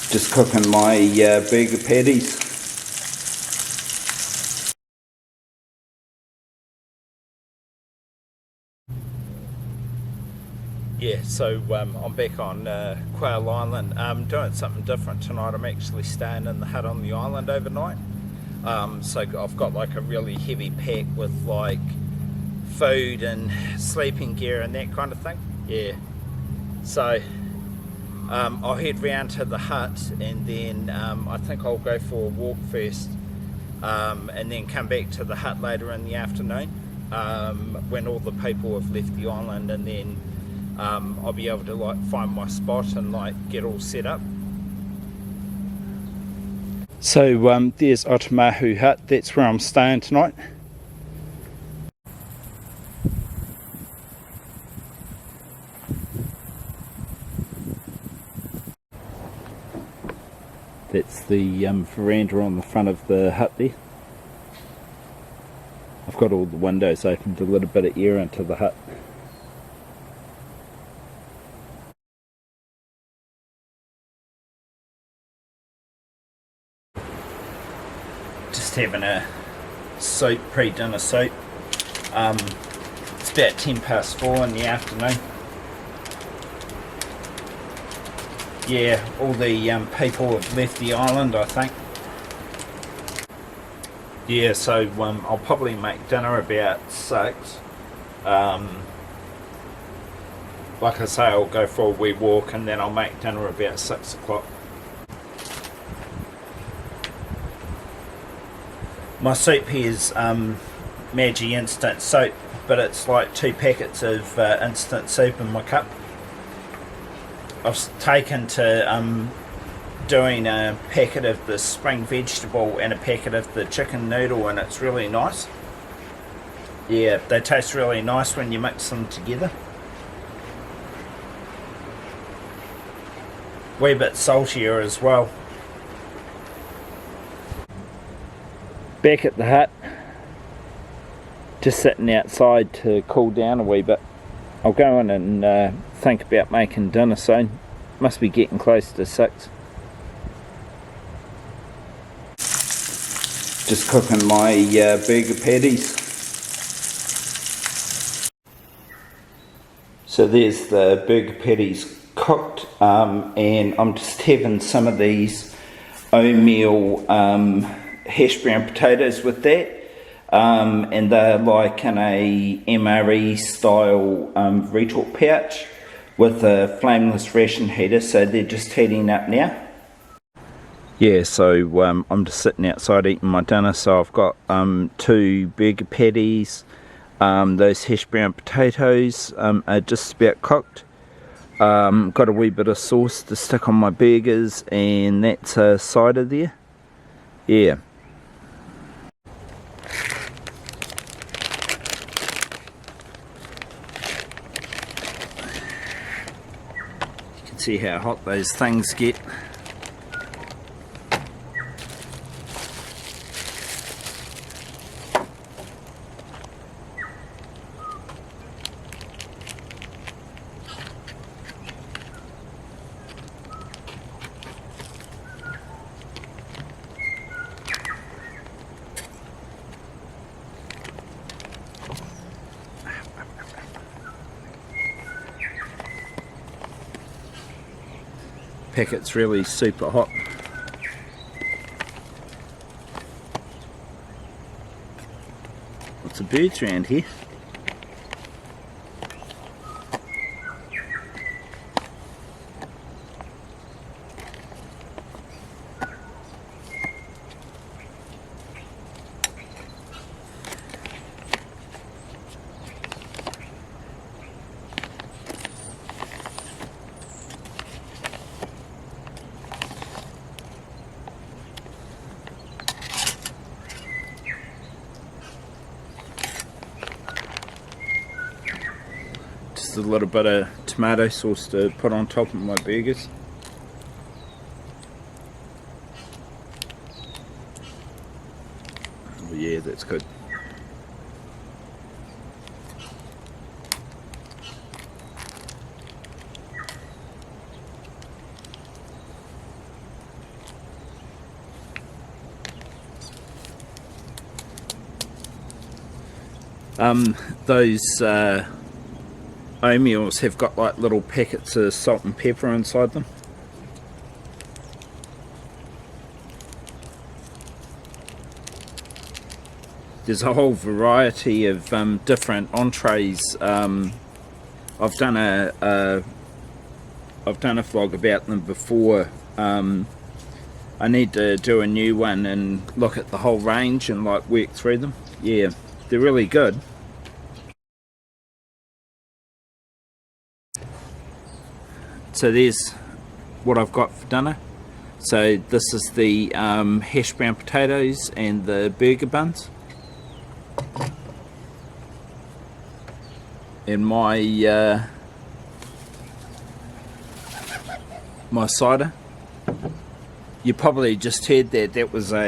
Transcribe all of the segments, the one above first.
Just cooking my burger patties. Yeah, so I'm back on Quail Island. I'm doing something different tonight. I'm actually staying in the hut on the island overnight. So I've got like a really heavy pack with like food and sleeping gear and that kind of thing. Yeah. So I'll head round to the hut and then I think I'll go for a walk first and then come back to the hut later in the afternoon when all the people have left the island, and then I'll be able to like find my spot and like get all set up. So there's Otamahua Hut. That's where I'm staying tonight. That's the veranda on the front of the hut there. I've got all the windows open to let a bit of air into the hut. Just having a soup, pre-dinner soup. It's about 4:10 in the afternoon. Yeah, all the people have left the island, I think. Yeah, so I'll probably make dinner about 6. Like I say, I'll go for a wee walk and then I'll make dinner about 6 o'clock. My soup here is Maggi instant soap, but it's like 2 packets of instant soup in my cup. I've taken to doing a packet of the spring vegetable and a packet of the chicken noodle, and it's really nice. Yeah, they taste really nice when you mix them together. Wee bit saltier as well. Back at the hut, just sitting outside to cool down a wee bit. I'll go in and think about making dinner soon. Must be getting close to 6. Just cooking my burger patties. So there's the burger patties cooked, and I'm just having some of these oatmeal hash brown potatoes with that. And they're like in a MRE style retort pouch with a flameless ration heater, so they're just heating up now. Yeah, so I'm just sitting outside eating my dinner. So I've got 2 burger patties, those hash brown potatoes are just about cooked. Got a wee bit of sauce to stick on my burgers, and that's a cider there. Yeah. See how hot those things get. Packet's really super hot. Lots of birds around here. A little bit of tomato sauce to put on top of my burgers. Oh yeah, that's good. Those oatmeals have got like little packets of salt and pepper inside them. There's a whole variety of different entrees. I've done a vlog about them before. I need to do a new one and look at the whole range and like work through them. Yeah, they're really good. So there's what I've got for dinner. So this is the hash brown potatoes and the burger buns. And my my cider. You probably just heard that. That was a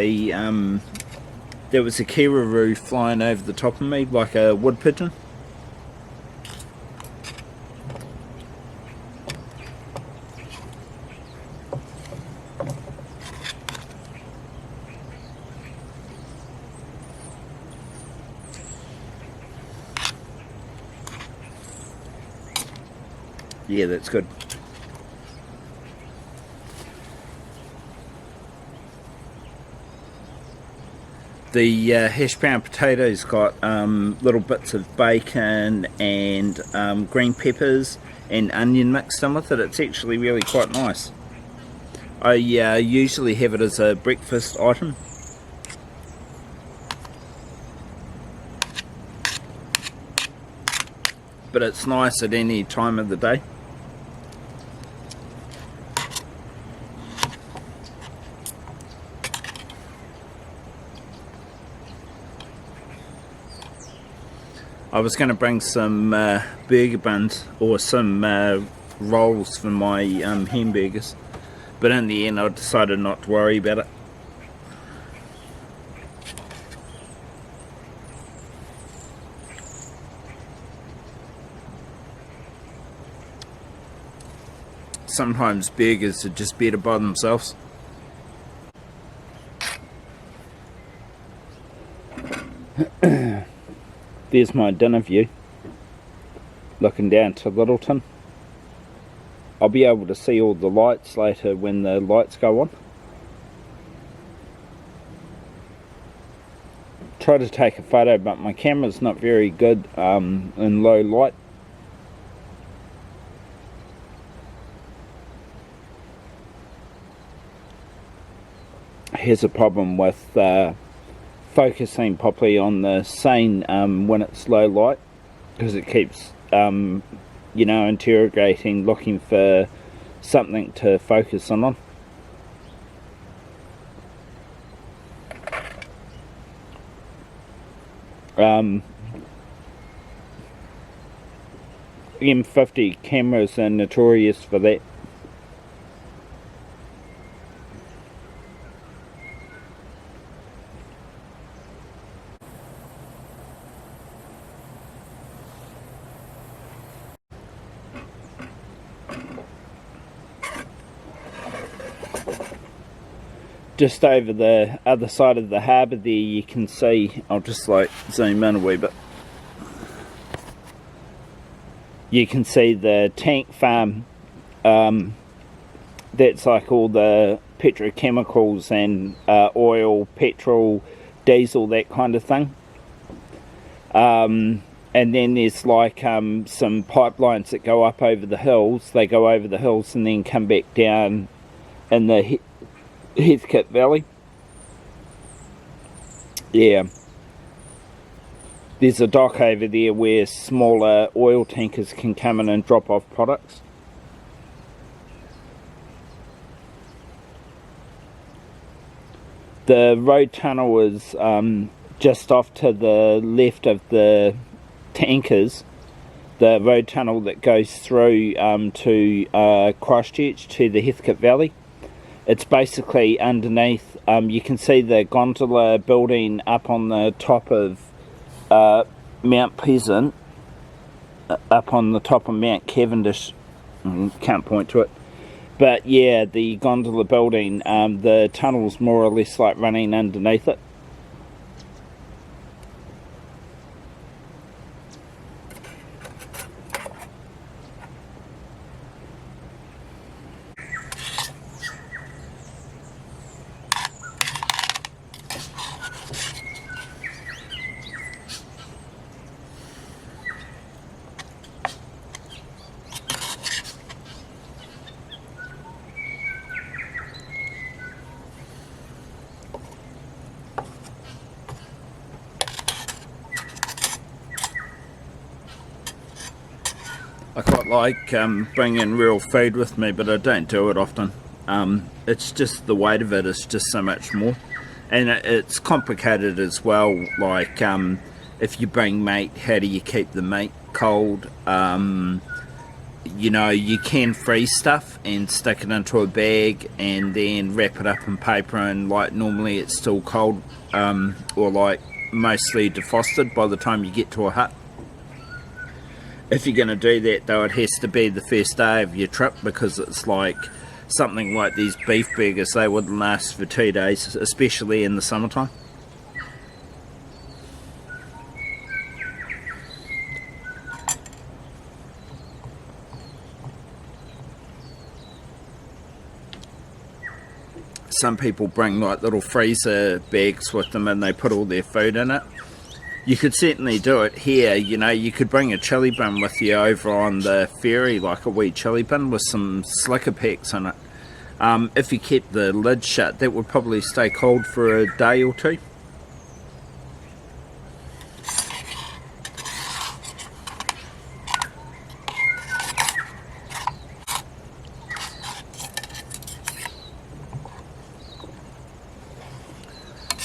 kiraroo flying over the top of me like a wood pigeon. Yeah, that's good. The hash brown potatoes got little bits of bacon and green peppers and onion mixed in with it. It's actually really quite nice. I usually have it as a breakfast item. But it's nice at any time of the day. I was going to bring some burger buns or some rolls for my hamburgers, but in the end I decided not to worry about it. Sometimes burgers are just better by themselves. There's my dinner view, looking down to Lyttleton. I'll be able to see all the lights later when the lights go on. Try to take a photo, but my camera's not very good in low light. Here's a problem with focusing properly on the scene when it's low light, because it keeps you know, interrogating, looking for something to focus on. M50 cameras are notorious for that. Just over the other side of the harbour there you can see, I'll just like zoom in a wee bit, you can see the tank farm. That's like all the petrochemicals and oil, petrol, diesel, that kind of thing. And then there's like some pipelines that go up over the hills. They go over the hills and then come back down in the Heathcote Valley. Yeah. There's a dock over there where smaller oil tankers can come in and drop off products. The road tunnel is just off to the left of the tankers. The road tunnel that goes through to Christchurch, to the Heathcote Valley. It's basically underneath. You can see the gondola building up on the top of Mount Pleasant, up on the top of Mount Cavendish. Can't point to it, but yeah, the gondola building, the tunnel's more or less like running underneath it. like bringing real food with me, but I don't do it often. It's just the weight of it is just so much more, and it's complicated as well. Like if you bring meat, how do you keep the meat cold? You know, you can freeze stuff and stick it into a bag and then wrap it up in paper, and like normally it's still cold, or like mostly defrosted by the time you get to a hut. If you're going to do that though, it has to be the first day of your trip, because it's like something like these beef burgers, they wouldn't last for 2 days, especially in the summertime. Some people bring like little freezer bags with them and they put all their food in it. You could certainly do it here. You know, you could bring a chili bin with you over on the ferry, like a wee chili bin with some slicker packs in it. If you kept the lid shut, that would probably stay cold for a day or two.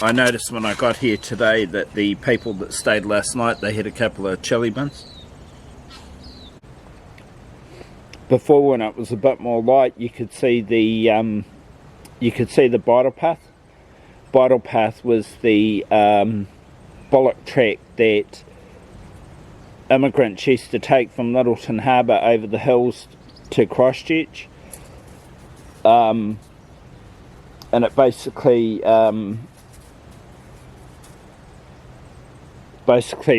I noticed when I got here today that the people that stayed last night, they had a couple of chili bins. Before, when it was a bit more light, you could see the bridle path. Bridle path was the bullock track that immigrants used to take from Lyttelton Harbor over the hills to Christchurch, and it basically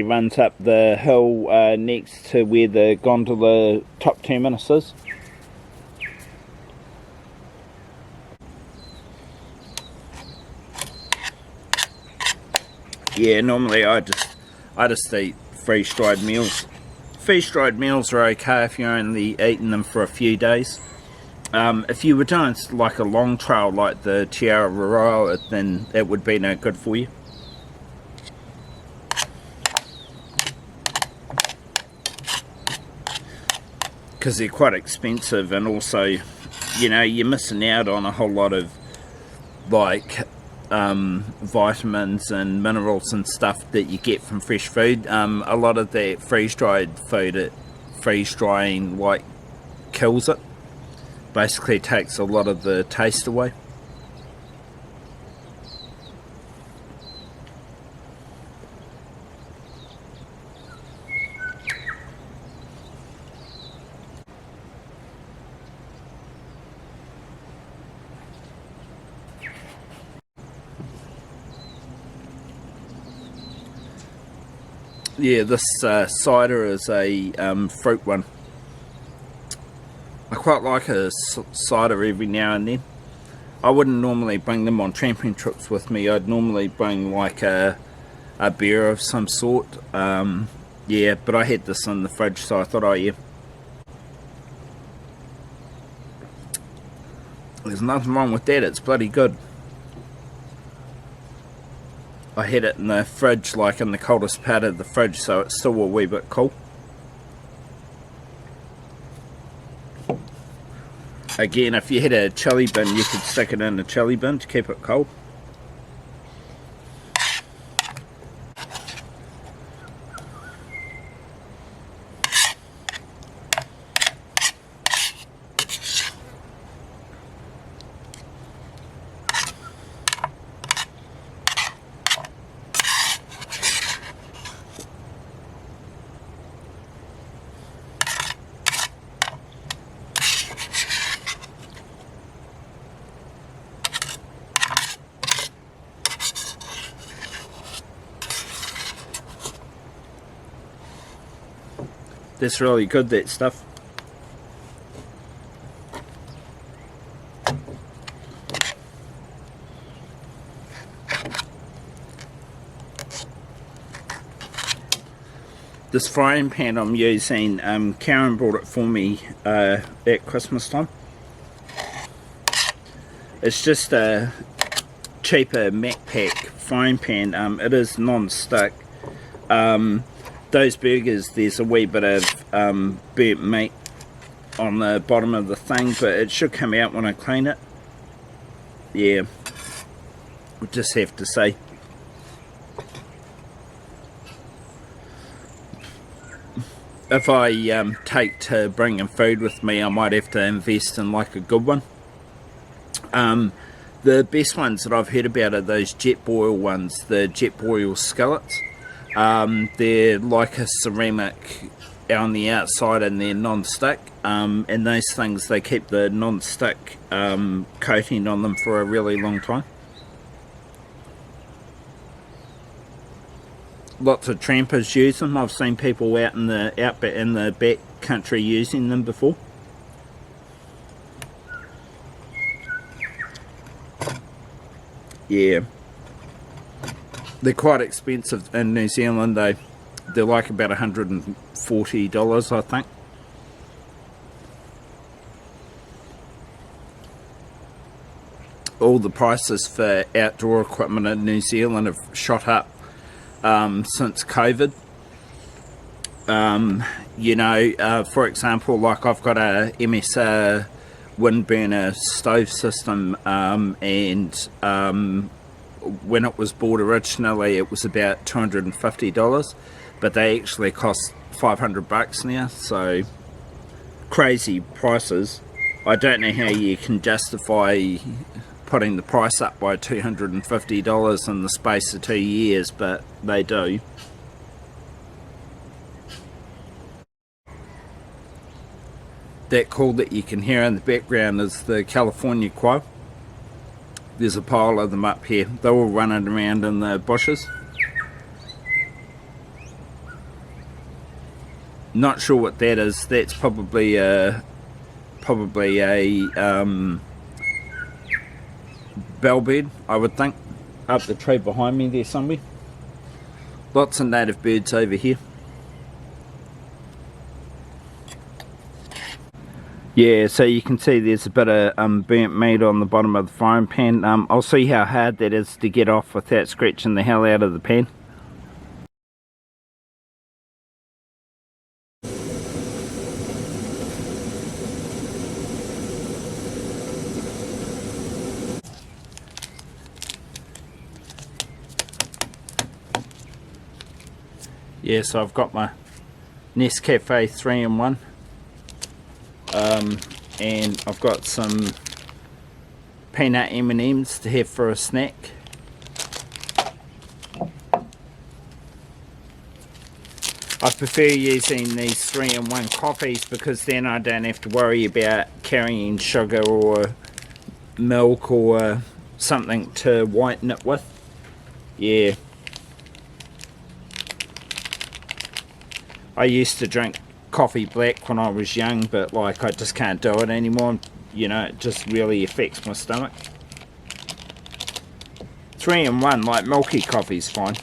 runs up the hill next to where the gondola top terminus is. Yeah, normally I just eat freeze-dried meals. Freeze-dried meals are okay if you're only eating them for a few days. If you were doing like a long trail like the Te Araroa, then that would be no good for you. Because they're quite expensive, and also, you know, you're missing out on a whole lot of like vitamins and minerals and stuff that you get from fresh food. A lot of that freeze-dried food, freeze drying like kills it. Basically takes a lot of the taste away. Yeah, this cider is a fruit one. I quite like a cider every now and then. I wouldn't normally bring them on tramping trips with me. I'd normally bring like a beer of some sort. Yeah, but I had this in the fridge, so I thought, oh yeah. There's nothing wrong with that, it's bloody good. I had it in the fridge, like in the coldest part of the fridge, so it's still a wee bit cool. Again, if you had a chili bin, you could stick it in a chili bin to keep it cold. That's really good, that stuff. This frying pan I'm using, Karen brought it for me at Christmas time. It's just a cheaper Macpac frying pan. It is non-stick. Those burgers, there's a wee bit of burnt meat on the bottom of the thing, but it should come out when I clean it. Yeah, we'll just have to see. If I take to bringing food with me, I might have to invest in like a good one. The best ones that I've heard about are those jet boil ones, the jet boil skillets. They're like a ceramic on the outside and they're non-stick, and those things, they keep the non-stick coating on them for a really long time. Lots of trampers use them. I've seen people out in the back country using them before. Yeah, they're quite expensive in New Zealand though. They're like about $140, I think. All the prices for outdoor equipment in New Zealand have shot up since COVID. You know, for example, like I've got a MSR wind burner stove system, and when it was bought originally it was about $250, but they actually cost $500 now, so crazy prices. I don't know how you can justify putting the price up by $250 in the space of 2 years, but they do. That call that you can hear in the background is the California quail. There's a pile of them up here. They're all running around in the bushes. Not sure what that is. That's probably a bellbird, I would think, up the tree behind me there somewhere. Lots of native birds over here. Yeah, so you can see there's a bit of burnt meat on the bottom of the frying pan. I'll see how hard that is to get off without scratching the hell out of the pan. Yeah, so I've got my Nescafe 3-in-1. And I've got some peanut M&Ms to have for a snack. I prefer using these 3-in-1 coffees because then I don't have to worry about carrying sugar or milk or something to whiten it with. Yeah. I used to drink coffee black when I was young, but like I just can't do it anymore. You know, it just really affects my stomach. 3-in-1, like milky coffee's fine.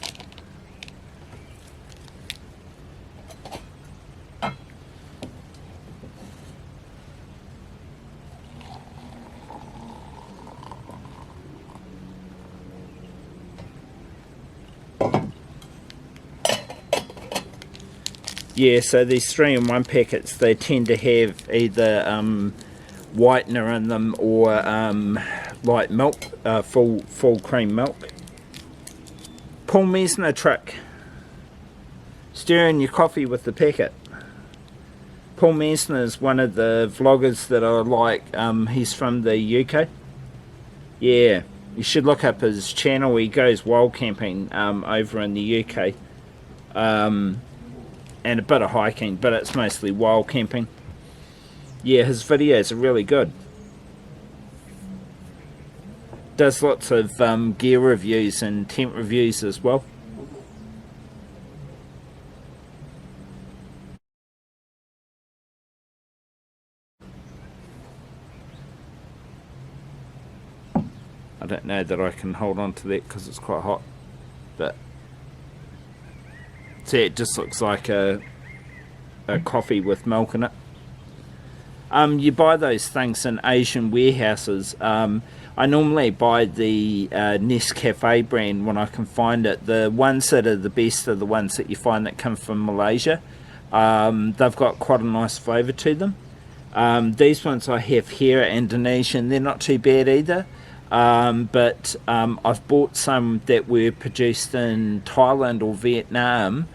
Yeah, so these 3-in-1 packets, they tend to have either whitener in them or light milk, full cream milk. Paul Mesner trick. Stirring your coffee with the packet. Paul Mesner is one of the vloggers that I like. He's from the UK. Yeah, you should look up his channel. He goes wild camping over in the UK. And a bit of hiking, but it's mostly wild camping. Yeah, his videos are really good. Does lots of gear reviews and tent reviews as well. I don't know that I can hold on to that because it's quite hot, but see, it just looks like a coffee with milk in it. You buy those things in Asian warehouses. I normally buy the Nescafe brand when I can find it. The ones that are the best are the ones that you find that come from Malaysia. They've got quite a nice flavour to them. These ones I have here are Indonesian. They're not too bad either. But I've bought some that were produced in Thailand or Vietnam,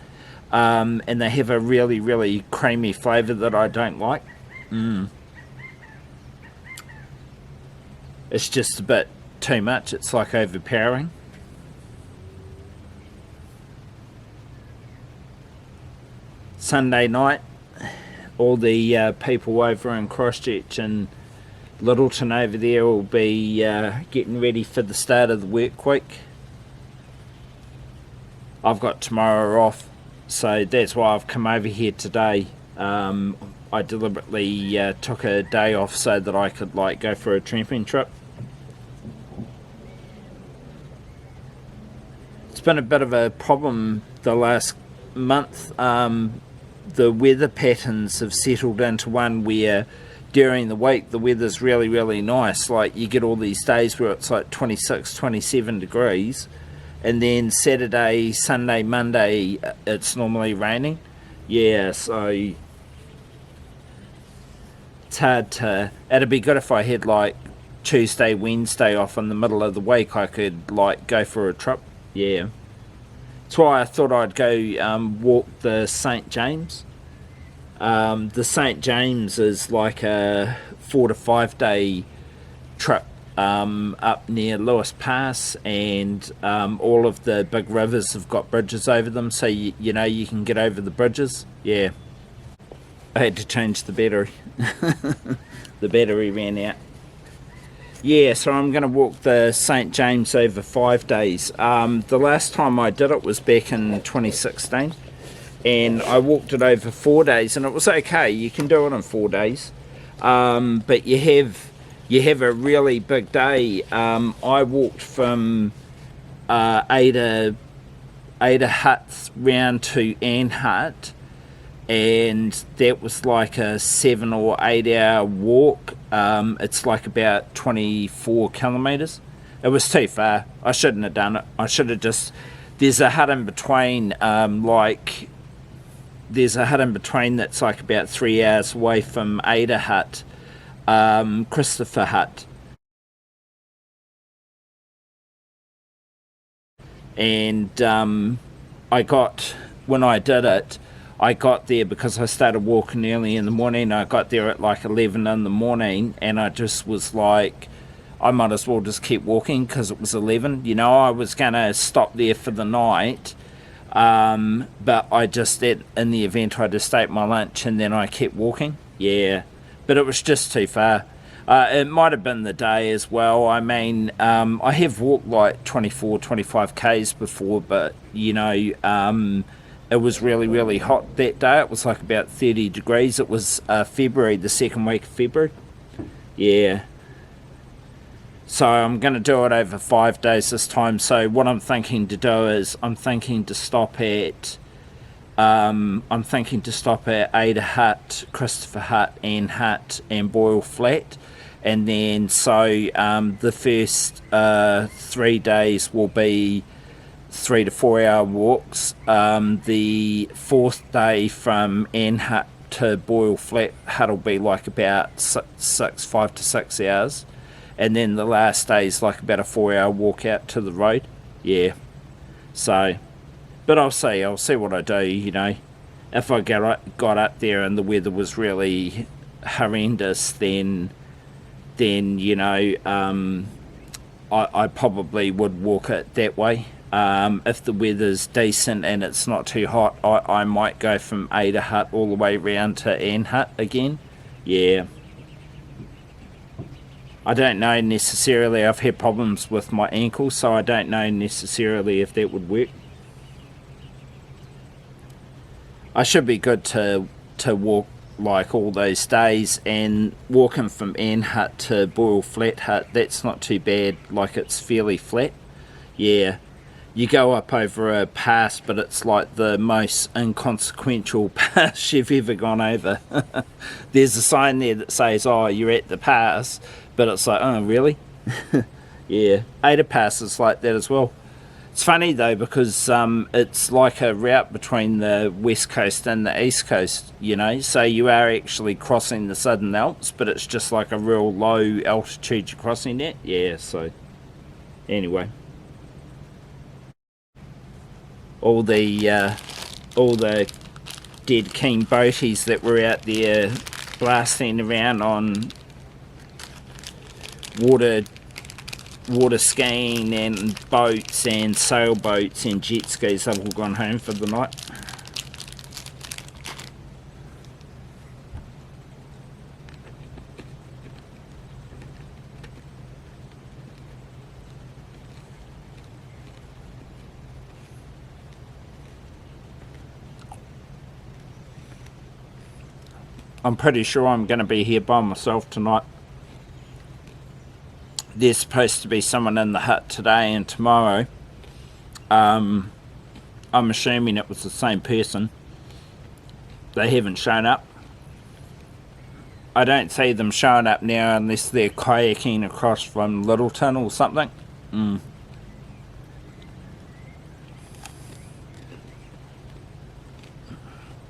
and they have a really, really creamy flavour that I don't like. It's just a bit too much. It's like overpowering. Sunday night, all the people over in Christchurch and Lyttleton over there will be getting ready for the start of the work week. I've got tomorrow off, so that's why I've come over here today. I deliberately took a day off so that I could go for a tramping trip. It's been a bit of a problem the last month. The weather patterns have settled into one where during the week the weather's really, really nice. Like, you get all these days where it's like 26, 27 degrees, and then Saturday, Sunday, Monday it's normally raining. Yeah, so it's hard to... It'd be good if I had Tuesday, Wednesday off in the middle of the week. I could go for a trip. Yeah, that's why I thought I'd go walk the St James. The St James is like a 4 to 5 day trip up near Lewis Pass, and all of the big rivers have got bridges over them, so you know you can get over the bridges. Yeah, I had to change the battery. The battery ran out. Yeah, so I'm going to walk the St James over 5 days. The last time I did it was back in 2016, and I walked it over 4 days, and it was okay. You can do it in 4 days, but you have a really big day. I walked from Ada Hut round to Ann Hut, and that was like a 7 or 8 hour walk. It's about 24 kilometres. It was too far. I shouldn't have done it. I should have just... There's a hut in between, there's a hut in between that's about 3 hours away from Ada Hut, Christopher Hut. And when I did it, I got there because I started walking early in the morning. I got there at 11 in the morning, and I just was like, I might as well just keep walking because it was 11. You know, I was going to stop there for the night, but I just, in the event, I just ate my lunch and then I kept walking. Yeah, but it was just too far. It might have been the day as well. I mean, I have walked 24, 25 Ks before, but, you know, it was really, really hot that day. It was about 30 degrees. It was February, the second week of February. Yeah. So I'm going to do it over 5 days this time. So what I'm thinking to do is I'm thinking to stop at Ada Hut, Christopher Hut, Ann Hut, and Boyle Flat. And then the first 3 days will be 3 to 4 hour walks. The fourth day from Ann Hut to Boyle Flat Hut will be about 5 to 6 hours, and then the last day is about a 4 hour walk out to the road. Yeah, so, but I'll see what I do. You know, if I got up there and the weather was really horrendous, then you know, I probably would walk it that way. If the weather's decent and it's not too hot, I might go from Ada Hut all the way round to Ann Hut again. Yeah. I don't know necessarily. I've had problems with my ankle, so I don't know necessarily if that would work. I should be good to walk all those days, and walking from Ann Hut to Boyle Flat Hut, that's not too bad. It's fairly flat. Yeah. You go up over a pass, but it's the most inconsequential pass you've ever gone over. There's a sign there that says, oh, you're at the pass, but it's oh, really? Yeah, Ada Pass is like that as well. It's funny though, because it's like a route between the west coast and the east coast, you know, so you are actually crossing the Southern Alps, but it's just like a real low altitude you're crossing it. Yeah, so anyway, all the dead keen boaties that were out there blasting around on water skiing and boats and sailboats and jet skis have all gone home for the night. I'm pretty sure I'm going to be here by myself tonight. There's supposed to be someone in the hut today and tomorrow. I'm assuming it was the same person. They haven't shown up. I don't see them showing up now unless they're kayaking across from Lyttleton or something.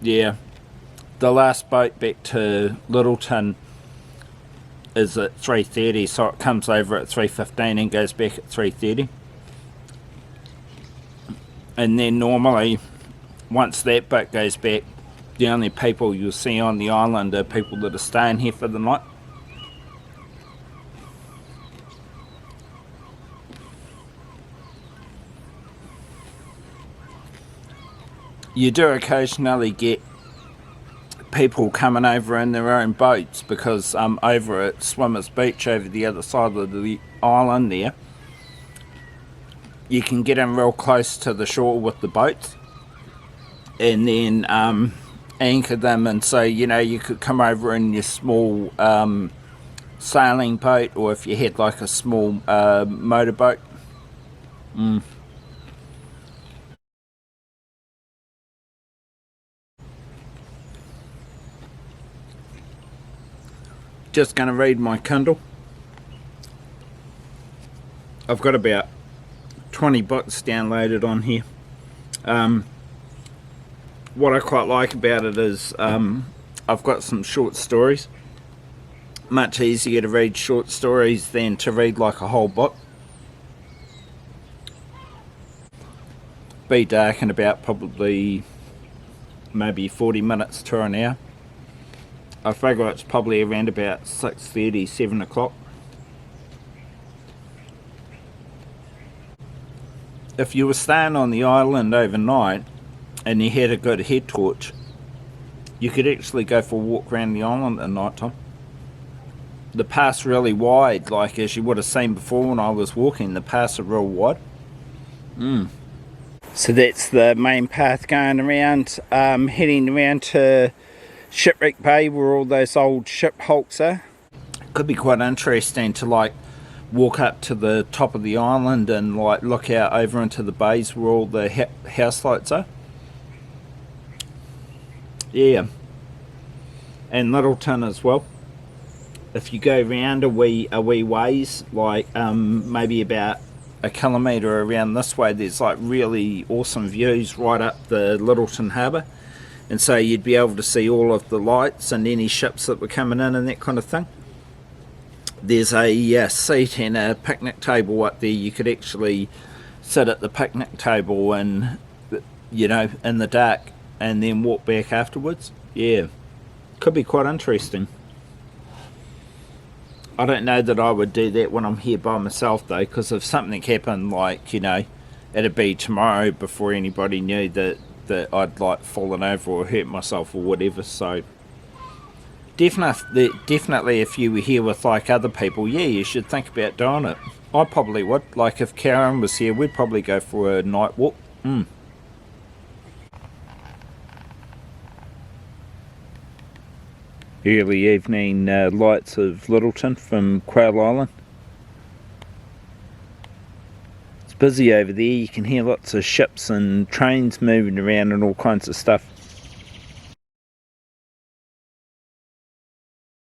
Yeah. The last boat back to Lyttleton is at 3:30, so it comes over at 3:15 and goes back at 3:30. And then normally, once that boat goes back, the only people you'll see on the island are people that are staying here for the night. You do occasionally get people coming over in their own boats, because over at Swimmers Beach over the other side of the island there, you can get in real close to the shore with the boats and then anchor them, and so, you know, you could come over in your small sailing boat, or if you had like a small motorboat. Just going to read my Kindle. I've got about 20 books downloaded on here. What I quite like about it is I've got some short stories. Much easier to read short stories than to read like a whole book. Be dark in about probably maybe 40 minutes to an hour. I figure it's probably around about 6:30, 7 o'clock. If you were staying on the island overnight and you had a good head torch, you could actually go for a walk around the island at night time. The path's really wide, like as you would have seen before when I was walking, the paths are real wide. So that's the main path going around, heading around to Shipwreck Bay where all those old ship hulks are. Could be quite interesting to like walk up to the top of the island and like look out over into the bays where all the house lights are. Yeah, and Lyttleton as well. If you go round a wee ways, like maybe about a kilometre around this way, there's like really awesome views right up the Lyttelton Harbor. And so you'd be able to see all of the lights and any ships that were coming in and that kind of thing. There's a seat and a picnic table up there. You could actually sit at the picnic table and, you know, in the dark, and then walk back afterwards. Yeah, could be quite interesting. I don't know that I would do that when I'm here by myself though, because if something happened, like, you know, it'd be tomorrow before anybody knew that I'd like fallen over or hurt myself or whatever. So definitely if you were here with like other people, yeah, you should think about doing it. I probably would. Like if Karen was here, we'd probably go for a night walk. Early evening lights of Lyttleton from Quail Island. Busy over there. You can hear lots of ships and trains moving around and all kinds of stuff.